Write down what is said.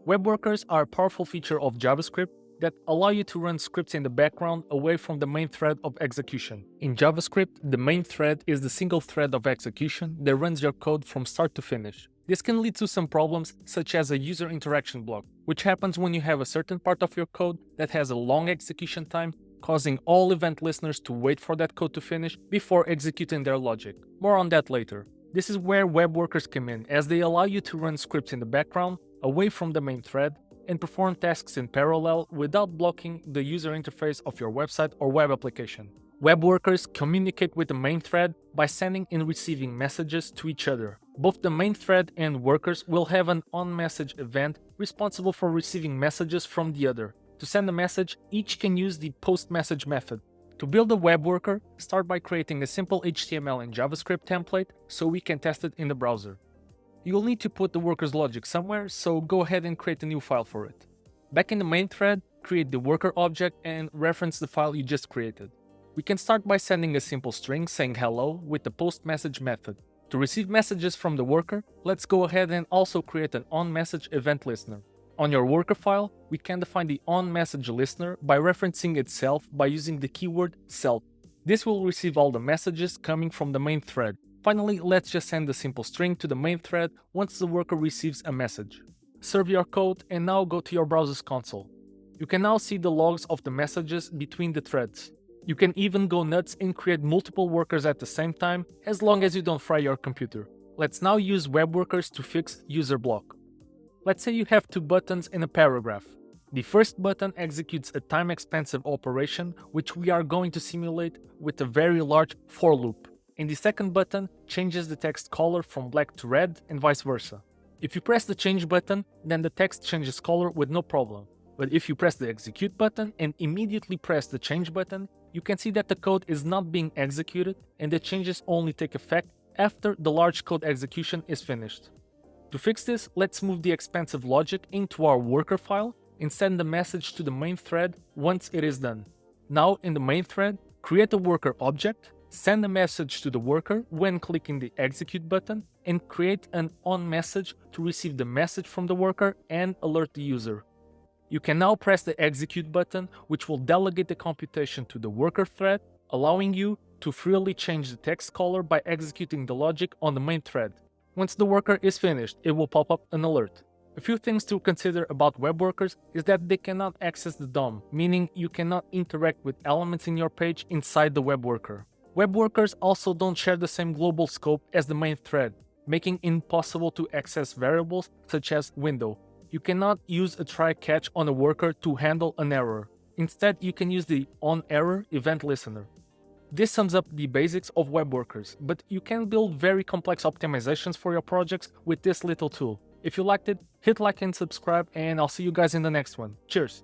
Web workers are a powerful feature of JavaScript that allow you to run scripts in the background away from the main thread of execution. In JavaScript, the main thread is the single thread of execution that runs your code from start to finish. This can lead to some problems, such as a user interaction block, which happens when you have a certain part of your code that has a long execution time, causing all event listeners to wait for that code to finish before executing their logic. More on that later. This is where web workers come in, as they allow you to run scripts in the background, away from the main thread, and perform tasks in parallel without blocking the user interface of your website or web application. Web workers communicate with the main thread by sending and receiving messages to each other. Both the main thread and workers will have an onMessage event responsible for receiving messages from the other. To send a message, each can use the postMessage method. To build a web worker, start by creating a simple HTML and JavaScript template so we can test it in the browser. You'll need to put the worker's logic somewhere, so go ahead and create a new file for it. Back in the main thread, create the worker object and reference the file you just created. We can start by sending a simple string saying hello with the postMessage method. To receive messages from the worker, let's go ahead and also create an onMessage event listener. On your worker file, we can define the onMessage listener by referencing itself by using the keyword self. This will receive all the messages coming from the main thread. Finally, let's just send a simple string to the main thread once the worker receives a message. Save your code and now go to your browser's console. You can now see the logs of the messages between the threads. You can even go nuts and create multiple workers at the same time, as long as you don't fry your computer. Let's now use web workers to fix user block. Let's say you have two buttons in a paragraph. The first button executes a time-expensive operation which we are going to simulate with a very large for loop. And the second button changes the text color from black to red and vice versa. If you press the change button, then the text changes color with no problem. But if you press the execute button and immediately press the change button, you can see that the code is not being executed and the changes only take effect after the large code execution is finished. To fix this, let's move the expensive logic into our worker file and send the message to the main thread once it is done. Now in the main thread, create a worker object, send a message to the worker when clicking the execute button, and create an onMessage to receive the message from the worker and alert the user. You can now press the execute button, which will delegate the computation to the worker thread, allowing you to freely change the text color by executing the logic on the main thread. Once the worker is finished, it will pop up an alert. A few things to consider about web workers is that they cannot access the DOM, meaning you cannot interact with elements in your page inside the web worker. Web workers also don't share the same global scope as the main thread, making it impossible to access variables such as window. You cannot use a try-catch on a worker to handle an error. Instead, you can use the onError event listener. This sums up the basics of web workers, but you can build very complex optimizations for your projects with this little tool. If you liked it, hit like and subscribe, and I'll see you guys in the next one. Cheers!